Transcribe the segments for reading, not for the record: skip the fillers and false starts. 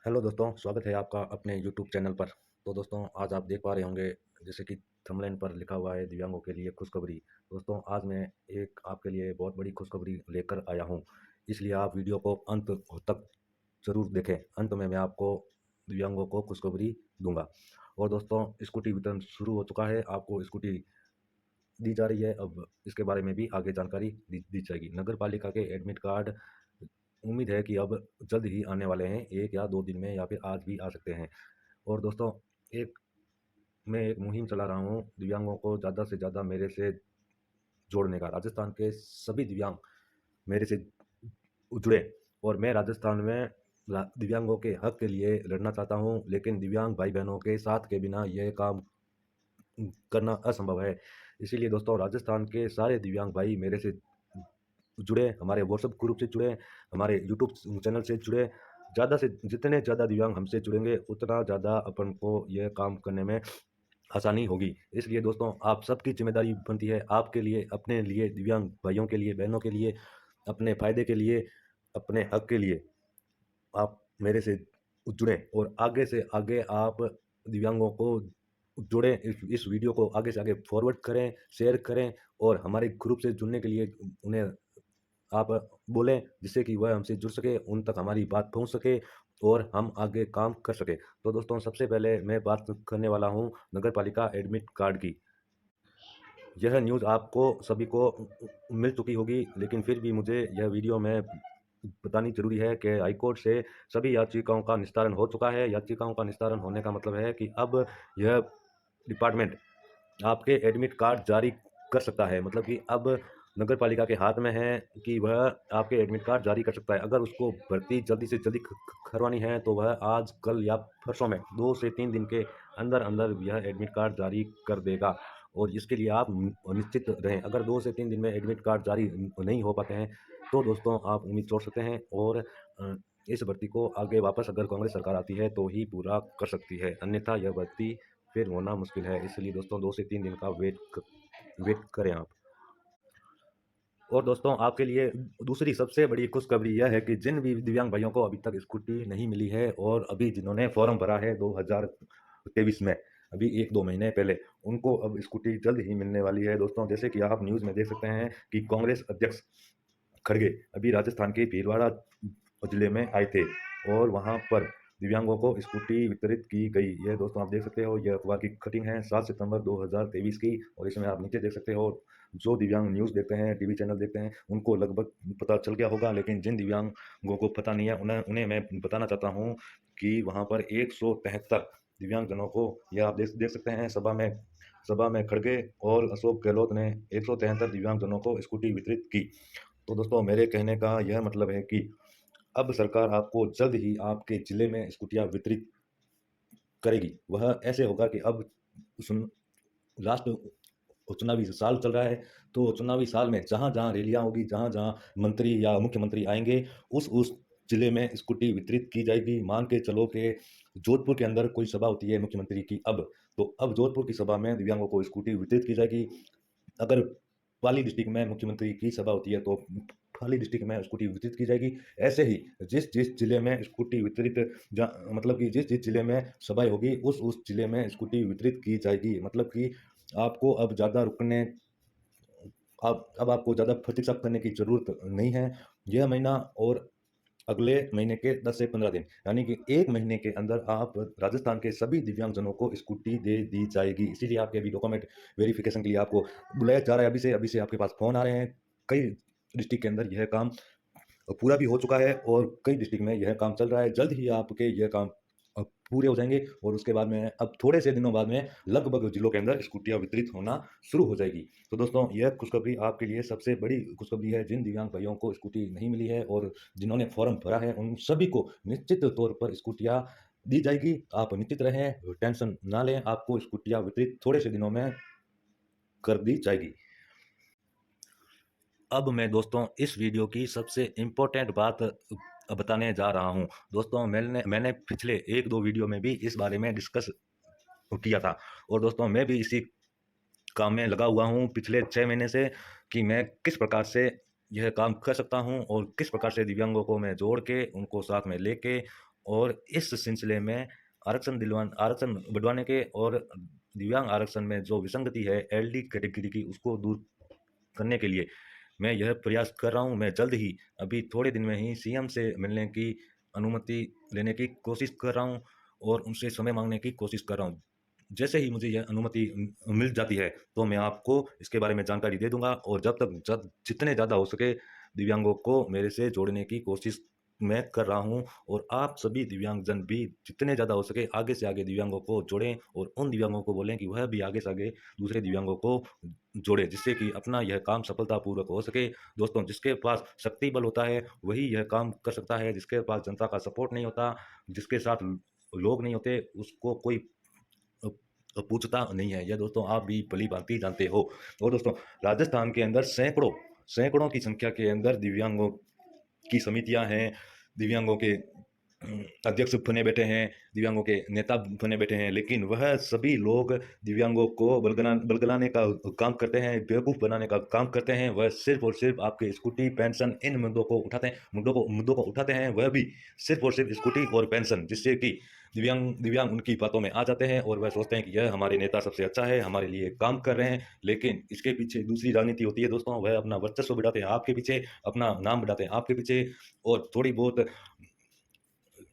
Hello दोस्तों, स्वागत है आपका अपने यूट्यूब चैनल पर। तो दोस्तों, आज आप देख पा रहे होंगे जैसे कि थंबनेल पर लिखा हुआ है दिव्यांगों के लिए खुशखबरी। दोस्तों, आज मैं एक आपके लिए बहुत बड़ी खुशखबरी लेकर आया हूं, इसलिए आप वीडियो को अंत तक ज़रूर देखें। अंत में मैं आपको दिव्यांगों को खुशखबरी दूंगा। और दोस्तों, स्कूटी वितरण शुरू हो चुका है, आपको स्कूटी दी जा रही है। अब इसके बारे में भी आगे जानकारी दी जाएगी। नगर पालिका के एडमिट कार्ड उम्मीद है कि अब जल्द ही आने वाले हैं, 1 या 2 दिन में या फिर आज भी आ सकते हैं। और दोस्तों, एक मैं एक मुहिम चला रहा हूँ दिव्यांगों को ज़्यादा से ज़्यादा मेरे से जोड़ने का। राजस्थान के सभी दिव्यांग मेरे से जुड़े और मैं राजस्थान में दिव्यांगों के हक के लिए लड़ना चाहता हूँ, लेकिन दिव्यांग भाई बहनों के साथ के बिना यह काम करना असंभव है। इसीलिए दोस्तों, राजस्थान के सारे दिव्यांग भाई मेरे से जुड़े, हमारे व्हाट्सएप ग्रुप से जुड़े, हमारे यूट्यूब चैनल से जुड़े। ज़्यादा से जितने ज़्यादा दिव्यांग हमसे जुड़ेंगे, उतना ज़्यादा अपन को यह काम करने में आसानी होगी। इसलिए दोस्तों, आप सबकी ज़िम्मेदारी बनती है, आपके लिए, अपने लिए, दिव्यांग भाइयों के लिए, बहनों के लिए, अपने फ़ायदे के लिए, अपने हक के लिए आप मेरे से जुड़ें और आगे से आगे आप दिव्यांगों को जोड़ें। इस वीडियो को आगे से आगे फॉरवर्ड करें, शेयर करें और हमारे ग्रुप से जुड़ने के लिए उन्हें आप बोलें, जिससे कि वह हमसे जुड़ सके, उन तक हमारी बात पहुंच सके और हम आगे काम कर सकें। तो दोस्तों, सबसे पहले मैं बात करने वाला हूं नगर पालिका एडमिट कार्ड की। यह न्यूज़ आपको सभी को मिल चुकी होगी, लेकिन फिर भी मुझे यह वीडियो में बतानी ज़रूरी है कि हाईकोर्ट से सभी याचिकाओं का निस्तारण हो चुका है। याचिकाओं का निस्तारण होने का मतलब है कि अब यह डिपार्टमेंट आपके एडमिट कार्ड जारी कर सकता है। मतलब कि अब नगर पालिका के हाथ में है कि वह आपके एडमिट कार्ड जारी कर सकता है। अगर उसको भर्ती जल्दी से जल्दी करवानी है तो वह आज, कल या परसों में 2 से 3 दिन के अंदर अंदर यह एडमिट कार्ड जारी कर देगा। और इसके लिए आप निश्चित रहें। अगर 2 से 3 दिन में एडमिट कार्ड जारी नहीं हो पाते हैं तो दोस्तों, आप उम्मीद छोड़ सकते हैं और इस भर्ती को आगे वापस अगर कांग्रेस सरकार आती है तो ही पूरा कर सकती है, अन्यथा यह भर्ती फिर होना मुश्किल है। इसलिए दोस्तों, 2 से 3 दिन का वेट करें आप। और दोस्तों, आपके लिए दूसरी सबसे बड़ी खुशखबरी यह है कि जिन भी दिव्यांग भाइयों को अभी तक स्कूटी नहीं मिली है और अभी जिन्होंने फॉर्म भरा है 2023 में, अभी 1-2 महीने पहले, उनको अब स्कूटी जल्द ही मिलने वाली है। दोस्तों, जैसे कि आप न्यूज़ में देख सकते हैं कि कांग्रेस अध्यक्ष खड़गे अभी राजस्थान के भीलवाड़ा जिले में आए थे और वहां पर दिव्यांगों को स्कूटी वितरित की गई। ये दोस्तों, आप देख सकते हो, यह अखबार की कटिंग है 7 सितंबर 2023 की। और इसमें आप नीचे देख सकते हो, जो दिव्यांग न्यूज़ देखते हैं, टीवी चैनल देखते हैं, उनको लगभग पता चल गया होगा, लेकिन जिन दिव्यांगों को पता नहीं है उन्हें उन्हें मैं बताना चाहता हूँ कि वहाँ पर 173 दिव्यांगजनों को, यह आप देख देख सकते हैं, सभा में खड़गे और अशोक गहलोत ने 173 दिव्यांगजनों को स्कूटी वितरित की। तो दोस्तों, मेरे कहने का यह मतलब है कि अब सरकार आपको जल्द ही आपके ज़िले में स्कूटियाँ वितरित करेगी। वह ऐसे होगा कि अब सुन लास्ट चुनावी साल चल रहा है, तो चुनावी साल में जहाँ-जहाँ रैलियाँ होगी, जहाँ-जहाँ मंत्री या मुख्यमंत्री आएँगे, उस ज़िले में स्कूटी वितरित की जाएगी। मान के चलो कि जोधपुर के अंदर कोई सभा होती है मुख्यमंत्री की अब, तो अब जोधपुर की सभा में दिव्यांगों को स्कूटी वितरित की जाएगी। अगर पाली डिस्ट्रिक्ट में मुख्यमंत्री की सभा होती है तो पाली डिस्ट्रिक्ट में स्कूटी वितरित की जाएगी। ऐसे ही जिस जिस जिले में स्कूटी वितरित मतलब कि जिस जिस जिले में सभाएं होगी, उस जिले में स्कूटी वितरित की जाएगी। मतलब कि आपको अब ज़्यादा रुकने अब आपको ज़्यादा प्रतीक्षा करने की ज़रूरत नहीं है। यह महीना और अगले महीने के 10 से 15 दिन, यानी कि 1 महीने के अंदर आप राजस्थान के सभी दिव्यांगजनों को स्कूटी दे दी जाएगी। इसीलिए आपके अभी डॉक्यूमेंट वेरिफिकेशन के लिए आपको बुलाया जा रहा है। अभी से आपके पास फ़ोन आ रहे हैं। कई डिस्ट्रिक्ट के अंदर यह काम पूरा भी हो चुका है और कई डिस्ट्रिक्ट में यह काम चल रहा है। जल्द ही आपके यह काम पूरे हो जाएँगे और उसके बाद में अब थोड़े से दिनों बाद में लगभग जिलों के अंदर स्कूटियाँ वितरित होना शुरू हो जाएगी। तो दोस्तों, यह खुशखबरी आपके लिए सबसे बड़ी खुशखबरी है। जिन दिव्यांग भाइयों को स्कूटी नहीं मिली है और जिन्होंने फ़ॉर्म भरा है, उन सभी को निश्चित तौर पर स्कूटियाँ दी जाएगी। आप निश्चिंत रहें, टेंशन ना लें, आपको स्कूटियाँ वितरित थोड़े से दिनों में कर दी जाएगी। अब मैं दोस्तों इस वीडियो की सबसे इम्पोर्टेंट बात बताने जा रहा हूँ। दोस्तों, मैंने पिछले 1-2 वीडियो में भी इस बारे में डिस्कस किया था और दोस्तों, मैं भी इसी काम में लगा हुआ हूँ पिछले 6 महीने से कि मैं किस प्रकार से यह काम कर सकता हूँ और किस प्रकार से दिव्यांगों को मैं जोड़ के, उनको साथ में लेके और इस सिलसिले में आरक्षण बढ़वाने के और दिव्यांग आरक्षण में जो विसंगति है एलडी कैटेगरी की, उसको दूर करने के लिए मैं यह प्रयास कर रहा हूँ। मैं जल्द ही, अभी थोड़े दिन में ही सीएम से मिलने की अनुमति लेने की कोशिश कर रहा हूँ और उनसे समय मांगने की कोशिश कर रहा हूँ। जैसे ही मुझे यह अनुमति मिल जाती है तो मैं आपको इसके बारे में जानकारी दे दूंगा, और जब जितने ज़्यादा हो सके दिव्यांगों को मेरे से जोड़ने की कोशिश मैं कर रहा हूँ। और आप सभी दिव्यांगजन भी जितने ज़्यादा हो सके आगे से आगे दिव्यांगों को जोड़ें, और उन दिव्यांगों को बोलें कि वह भी आगे से आगे दूसरे दिव्यांगों को जोड़े, जिससे कि अपना यह काम सफलतापूर्वक हो सके। दोस्तों, जिसके पास शक्ति बल होता है वही यह काम कर सकता है। जिसके पास जनता का सपोर्ट नहीं होता, जिसके साथ लोग नहीं होते, उसको कोई पूछता नहीं है। यह दोस्तों आप भी भली भांति जानते हो। और दोस्तों, राजस्थान के अंदर सैकड़ों सैकड़ों की संख्या के अंदर दिव्यांगों की समितियां हैं, दिव्यांगों के अध्यक्ष बने बैठे हैं, दिव्यांगों के नेता बने बैठे हैं, लेकिन वह सभी लोग दिव्यांगों को बलगलाने का काम करते हैं, बेवकूफ़ बनाने का काम करते हैं। वह सिर्फ और सिर्फ आपके स्कूटी, पेंशन, इन मुद्दों को उठाते हैं, वह भी सिर्फ और सिर्फ स्कूटी और पेंशन, जिससे कि दिव्यांग उनकी बातों में आ जाते हैं और वह सोचते हैं कि यह हमारे नेता सबसे अच्छा है, हमारे लिए काम कर रहे हैं। लेकिन इसके पीछे दूसरी राजनीति होती है दोस्तों। वह अपना वर्चस्व बढ़ाते हैं आपके पीछे, अपना नाम बढ़ाते हैं आपके पीछे, और थोड़ी बहुत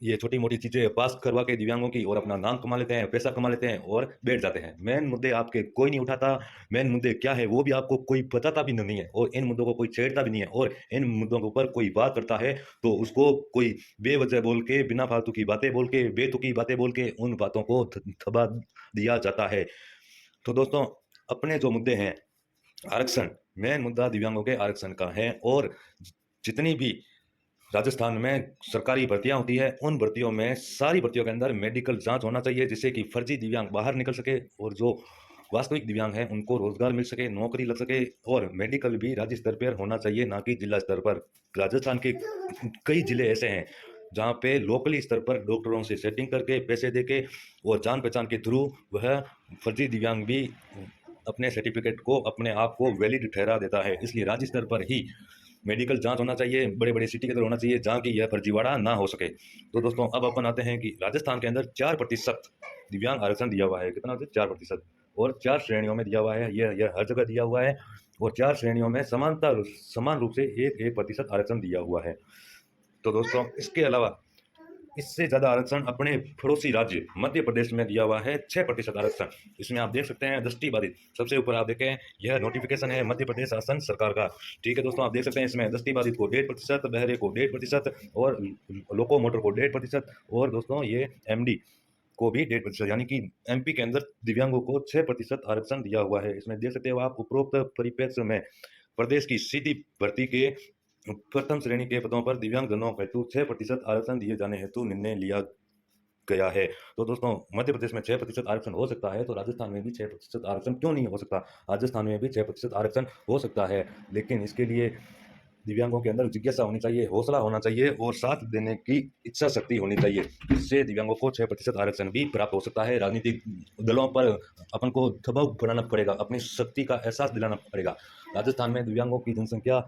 ये छोटी-मोटी चीज़ें पास करवा के दिव्यांगों की और अपना नाम कमा लेते हैं, पैसा कमा लेते हैं और बैठ जाते हैं। मेन मुद्दे आपके कोई नहीं उठाता, मेन मुद्दे क्या है वो भी आपको कोई बताता भी नहीं है, और इन मुद्दों को कोई छेड़ता भी नहीं है। और इन मुद्दों के ऊपर कोई बात करता है तो उसको कोई बेवजह बोल के, बिना फालतू की बातें बोल के, बेतुकी बातें बोल के उन बातों को दबा दिया जाता है। तो दोस्तों, अपने जो मुद्दे हैं, आरक्षण, मेन मुद्दा दिव्यांगों के आरक्षण का है। और जितनी भी राजस्थान में सरकारी भर्तियां होती है, उन भर्तियों में, सारी भर्तियों के अंदर मेडिकल जांच होना चाहिए, जिससे कि फर्जी दिव्यांग बाहर निकल सके और जो वास्तविक दिव्यांग हैं उनको रोजगार मिल सके, नौकरी लग सके। और मेडिकल भी राज्य स्तर पर होना चाहिए, ना कि जिला स्तर पर। राजस्थान के कई जिले ऐसे हैं जहाँ पे लोकली स्तर पर डॉक्टरों से सेटिंग करके, पैसे देके और जान पहचान के थ्रू वह फर्जी दिव्यांग भी अपने सर्टिफिकेट को, अपने आप को वैलिड ठहरा देता है। इसलिए राज्य स्तर पर ही मेडिकल जांच होना चाहिए, बड़े बड़े सिटी के अंदर होना चाहिए, जहाँ की यह फर्जीवाड़ा ना हो सके। तो दोस्तों, अब अपन आते हैं कि राजस्थान के अंदर 4% दिव्यांग आरक्षण दिया हुआ है। कितना? 4%। और 4 श्रेणियों में दिया हुआ है, यह हर जगह दिया हुआ है। और 4 श्रेणियों में समान रूप से 1% आरक्षण दिया हुआ है। तो दोस्तों, इसके अलावा इससे ज़्यादा आरक्षण अपने पड़ोसी राज्य मध्य प्रदेश में दिया हुआ है, 6% आरक्षण। इसमें आप देख सकते हैं दृष्टिबाधित, सबसे ऊपर आप देखें, यह नोटिफिकेशन है मध्य प्रदेश शासन सरकार का। ठीक है दोस्तों, आप देख सकते हैं इसमें दृष्टिबाधित को 1.5%, बहरे को 1.5% और लोको मोटर को 1.5%, और दोस्तों ये एमडी को भी 1.5%, यानी कि एमपी के अंदर दिव्यांगों को 6% आरक्षण दिया हुआ है। इसमें देख सकते हो आप, उपरोक्त परिप्रेक्ष्य में प्रदेश की सीधी भर्ती के प्रथम श्रेणी के पदों पर दिव्यांगजनों हेतु 6% आरक्षण दिए जाने हेतु निर्णय लिया गया है। तो दोस्तों, मध्य प्रदेश में 6% आरक्षण हो सकता है, तो राजस्थान में भी 6% आरक्षण क्यों नहीं हो सकता? राजस्थान में भी 6% आरक्षण हो सकता है, लेकिन इसके लिए दिव्यांगों के अंदर जिज्ञासा होनी चाहिए, हौसला होना चाहिए और साथ देने की इच्छा शक्ति होनी चाहिए। इससे दिव्यांगों को 6% आरक्षण भी प्राप्त हो सकता है। राजनीतिक दलों पर अपन को दबाव बनाना पड़ेगा, अपनी शक्ति का एहसास दिलाना पड़ेगा। राजस्थान में दिव्यांगों की जनसंख्या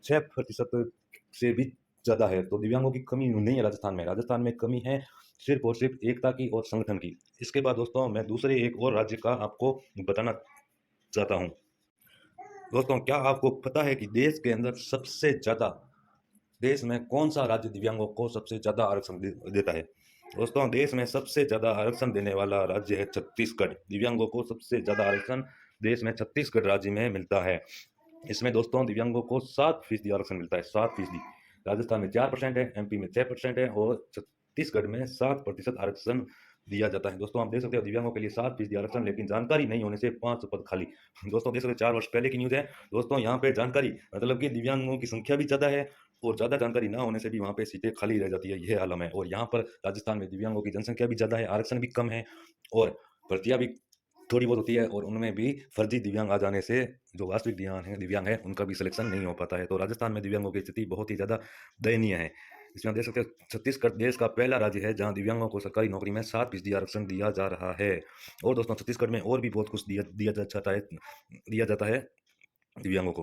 6% से भी ज़्यादा है, तो दिव्यांगों की कमी नहीं है राजस्थान में। राजस्थान में कमी है सिर्फ और सिर्फ एकता की और संगठन की। इसके बाद दोस्तों, मैं दूसरे एक और राज्य का आपको बताना चाहता हूँ। दोस्तों, क्या आपको पता है कि देश के अंदर सबसे ज़्यादा, देश में कौन सा राज्य दिव्यांगों को सबसे ज़्यादा आरक्षण देता है? दोस्तों, देश में सबसे ज़्यादा आरक्षण देने वाला राज्य है छत्तीसगढ़। दिव्यांगों को सबसे ज़्यादा आरक्षण देश में छत्तीसगढ़ राज्य में मिलता है। इसमें दोस्तों दिव्यांगों को 7% आरक्षण मिलता है, 7%। राजस्थान में 4% है, एमपी में 6% है और छत्तीसगढ़ में 7% आरक्षण दिया जाता है। दोस्तों, आप देख सकते हो दिव्यांगों के लिए 7% आरक्षण, लेकिन जानकारी नहीं होने से 5 पद खाली। दोस्तों, देख सकते हो 4 वर्ष पहले की न्यूज़ है। दोस्तों, यहाँ पे जानकारी, मतलब कि दिव्यांगों की संख्या भी ज़्यादा है और ज़्यादा जानकारी ना होने से भी वहाँ पे सीटें खाली रह जाती है, ये आलम है। और यहाँ पर राजस्थान में दिव्यांगों की जनसंख्या भी ज़्यादा है, आरक्षण भी कम है और भर्तियाँ भी थोड़ी बहुत होती है, और उनमें भी फर्जी दिव्यांग आ जाने से जो वास्तविक दिव्यांग हैं उनका भी सिलेक्शन नहीं हो पाता है। तो राजस्थान में दिव्यांगों की स्थिति बहुत ही ज़्यादा दयनीय है। इसमें आप देख सकते हो छत्तीसगढ़ देश का पहला राज्य है जहाँ दिव्यांगों को सरकारी नौकरी में 7% आरक्षण दिया जा रहा है। और दोस्तों, छत्तीसगढ़ में और भी बहुत कुछ दिया जाता है दिव्यांगों को।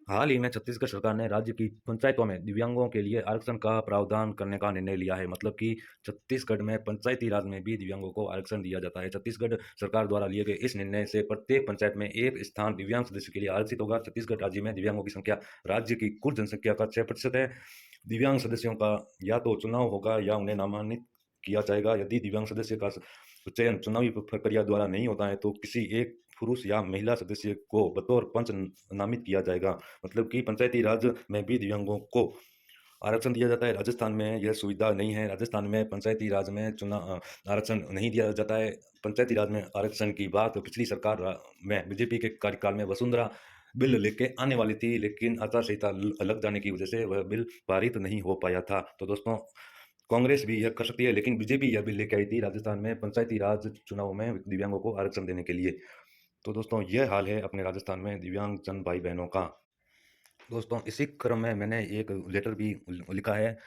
हाल ही में छत्तीसगढ़ सरकार ने राज्य की पंचायतों में दिव्यांगों के लिए आरक्षण का प्रावधान करने का निर्णय लिया है। मतलब कि छत्तीसगढ़ में पंचायती राज में भी दिव्यांगों को आरक्षण दिया जाता है। छत्तीसगढ़ सरकार द्वारा लिए गए इस निर्णय से प्रत्येक पंचायत में एक स्थान दिव्यांग सदस्य के लिए आरक्षित होगा। छत्तीसगढ़ राज्य में दिव्यांगों की संख्या राज्य की कुल जनसंख्या का 6% है। दिव्यांग सदस्यों का या तो चुनाव होगा या उन्हें नामांकित किया जाएगा। यदि दिव्यांग सदस्य का चयन चुनावी प्रक्रिया द्वारा नहीं होता है तो किसी एक पुरुष या महिला सदस्य को बतौर पंच नामित किया जाएगा। मतलब कि पंचायती राज में भी दिव्यांगों को आरक्षण दिया जाता है। राजस्थान में यह सुविधा नहीं है। राजस्थान में पंचायती राज में आरक्षण नहीं दिया जाता है। पंचायती राज में आरक्षण की बात पिछली सरकार में बीजेपी के कार्यकाल में वसुंधरा बिल लेके आने वाली थी, लेकिन आचार संहिता लग जाने की वजह से वह बिल पारित नहीं हो पाया था। तो दोस्तों, कांग्रेस भी यह कर सकती है, लेकिन बीजेपी यह बिल लेके आई थी राजस्थान में पंचायती राज चुनाव में दिव्यांगों को आरक्षण देने के लिए। तो दोस्तों, यह हाल है अपने राजस्थान में दिव्यांग जन भाई बहनों का। दोस्तों, इसी क्रम में मैंने एक लेटर भी लिखा है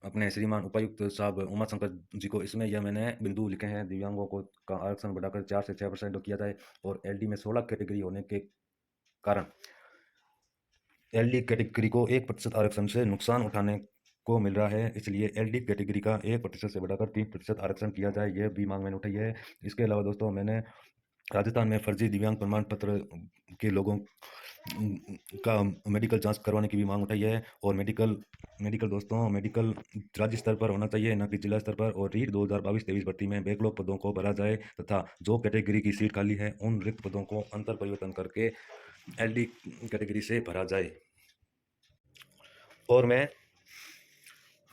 अपने श्रीमान उपायुक्त साहब उमा शंकर जी को। इसमें यह मैंने बिंदु लिखे हैं, दिव्यांगों को का आरक्षण बढ़ाकर 4 से 6% किया जाए और एलडी में 16 कैटेगरी होने के कारण एलडी कैटेगरी को 1% आरक्षण से नुकसान उठाने को मिल रहा है। इसलिए एलडी कैटेगरी का 1% से बढ़ाकर 3% आरक्षण किया जाए, यह भी मांग मैंने उठाई है। इसके अलावा दोस्तों, मैंने राजस्थान में फर्जी दिव्यांग प्रमाण पत्र के लोगों का मेडिकल जांच करवाने की भी मांग उठाई है। और मेडिकल मेडिकल दोस्तों, मेडिकल राज्य स्तर पर होना चाहिए, न कि जिला स्तर पर। और रीट 2022-23 भर्ती में बैकलॉग पदों को भरा जाए तथा जो कैटेगरी की सीट खाली है उन रिक्त पदों को अंतर परिवर्तन करके एलडी कैटेगरी से भरा जाए। और मैं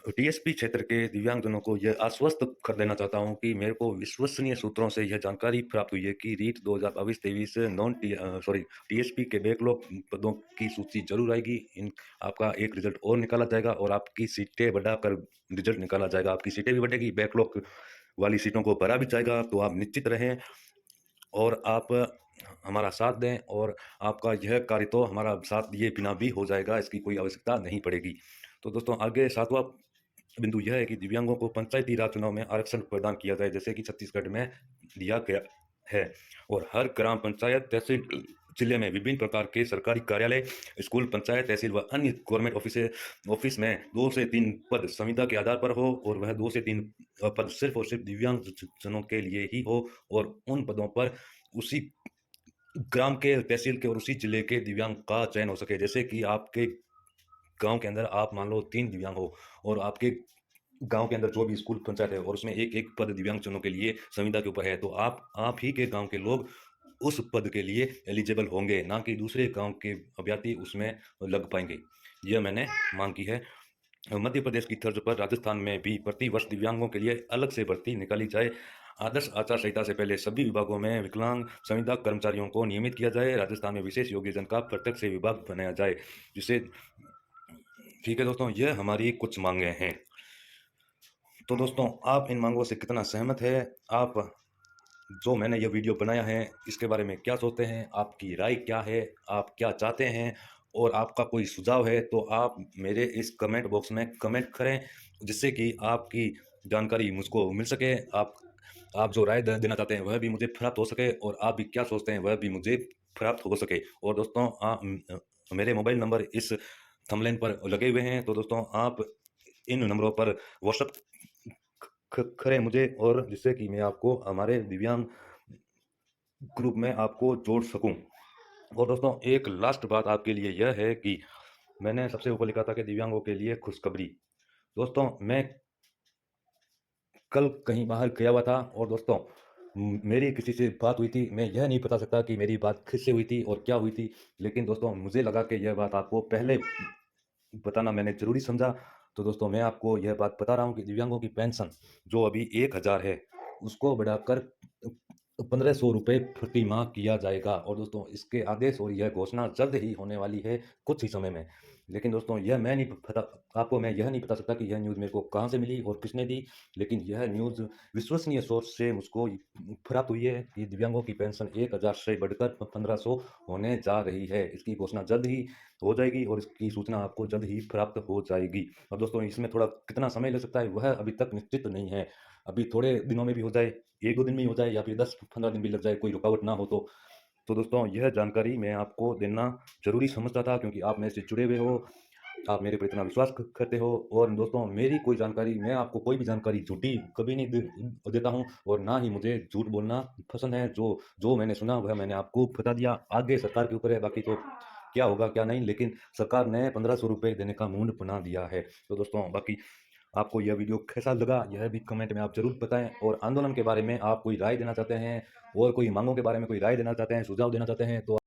टीएसपी क्षेत्र के दिव्यांगजनों को यह आश्वस्त कर देना चाहता हूं कि मेरे को विश्वसनीय सूत्रों से यह जानकारी प्राप्त हुई है कि रीट 2022-23 टीएसपी के बैकलॉग पदों की सूची जरूर आएगी। इन आपका एक रिजल्ट और निकाला जाएगा और आपकी सीटें बढ़ाकर रिजल्ट निकाला जाएगा। आपकी सीटें भी बढ़ेगी, बैकलॉग वाली सीटों को भरा भी जाएगा। तो आप निश्चित रहें और आप हमारा साथ दें, और आपका यह कार्य तो हमारा साथ दिए बिना भी हो जाएगा, इसकी कोई आवश्यकता नहीं पड़ेगी। तो दोस्तों, आगे 7वां बिंदु यह है कि दिव्यांगों को पंचायती राज चुनाव में आरक्षण प्रदान किया जाए, जैसे कि छत्तीसगढ़ में दिया गया है। और हर ग्राम पंचायत, तहसील, जिले में विभिन्न प्रकार के सरकारी कार्यालय, स्कूल, पंचायत, तहसील व अन्य गवर्नमेंट ऑफिस में 2 से 3 पद संविदा के आधार पर हो, और वह 2 से 3 पद सिर्फ और सिर्फ दिव्यांग जनों के लिए ही हो। और उन पदों पर उसी ग्राम के, तहसील के और उसी जिले के दिव्यांग का चयन हो सके। जैसे कि आपके गांव के अंदर आप मान लो 3 दिव्यांग हो, और आपके गांव के अंदर जो भी स्कूल पंचायत है और उसमें एक एक पद दिव्यांगजनों के लिए संविदा के ऊपर है, तो आप ही के गांव के लोग उस पद के लिए एलिजिबल होंगे, ना कि दूसरे गांव के अभ्यर्थी उसमें लग पाएंगे। यह मैंने मांग की है। मध्य प्रदेश की तर्ज पर राजस्थान में भी प्रति वर्ष दिव्यांगों के लिए अलग से भर्ती निकाली जाए। आदर्श आचार संहिता से पहले सभी विभागों में विकलांग संविदा कर्मचारियों को नियमित किया जाए। राजस्थान में विशेष योग्यजन का प्रत्यक्ष विभाग बनाया जाए, जिसे ठीक है दोस्तों, यह हमारी कुछ मांगे हैं। तो दोस्तों, आप इन मांगों से कितना सहमत है? आप जो मैंने यह वीडियो बनाया है इसके बारे में क्या सोचते हैं? आपकी राय क्या है? आप क्या चाहते हैं? और आपका कोई सुझाव है तो आप मेरे इस कमेंट बॉक्स में कमेंट करें, जिससे कि आपकी जानकारी मुझको मिल सके। आप जो राय देना चाहते हैं वह भी मुझे प्राप्त हो सके, और आप भी क्या सोचते हैं वह भी मुझे प्राप्त हो सके। और दोस्तों, मेरे मोबाइल नंबर इस थंबनेल पर लगे हुए हैं, तो दोस्तों आप इन नंबरों पर व्हाट्सएप करें मुझे, और जिससे कि मैं आपको हमारे दिव्यांग ग्रुप में आपको जोड़ सकूं। और दोस्तों, एक लास्ट बात आपके लिए यह है कि मैंने सबसे ऊपर लिखा था कि दिव्यांगों के लिए खुशखबरी। दोस्तों, मैं कल कहीं बाहर गया हुआ था, और दोस्तों मेरी किसी से बात हुई थी। मैं यह नहीं बता सकता कि मेरी बात किससे हुई थी और क्या हुई थी, लेकिन दोस्तों मुझे लगा कि यह बात आपको पहले बताना मैंने ज़रूरी समझा। तो दोस्तों, मैं आपको यह बात बता रहा हूँ कि दिव्यांगों की पेंशन जो अभी 1000 है, उसको बढ़ाकर 1500 रुपये प्रति माह किया जाएगा। और दोस्तों, इसके आदेश और यह घोषणा जल्द ही होने वाली है, कुछ ही समय में। लेकिन दोस्तों, यह मैं नहीं बता आपको मैं यह नहीं बता सकता कि यह न्यूज़ मेरे को कहाँ से मिली और किसने दी, लेकिन यह न्यूज़ विश्वसनीय सोर्स से मुझको प्राप्त हुई है कि दिव्यांगों की पेंशन 1000 से बढ़कर 1500 होने जा रही है। इसकी घोषणा जल्द ही हो जाएगी और इसकी सूचना आपको जल्द ही प्राप्त हो जाएगी। और दोस्तों, इसमें थोड़ा कितना समय लग सकता है वह अभी तक निश्चित नहीं है। अभी थोड़े दिनों में भी हो जाए, 1-2 दिन में ही हो जाए, या फिर 10-15 दिन भी लग जाए, कोई रुकावट ना हो तो। तो दोस्तों यह जानकारी मैं आपको देना ज़रूरी समझता था क्योंकि आप मेरे से जुड़े हुए हो, आप मेरे पे इतना विश्वास क करते हो और दोस्तों मेरी कोई जानकारी मैं आपको कोई भी जानकारी झूठी कभी नहीं देता हूँ और ना ही मुझे झूठ बोलना पसंद है। जो जो मैंने सुना वह मैंने आपको बता दिया। आगे सरकार के ऊपर है, बाकी तो क्या होगा क्या नहीं, लेकिन सरकार ने ₹1500 देने का मूड बना दिया है। तो दोस्तों बाकी आपको यह वीडियो कैसा लगा यह भी कमेंट में आप ज़रूर बताएँ और आंदोलन के बारे में आप कोई राय देना चाहते हैं और कोई माँगों के बारे में कोई राय देना चाहते हैं, सुझाव देना चाहते हैं तो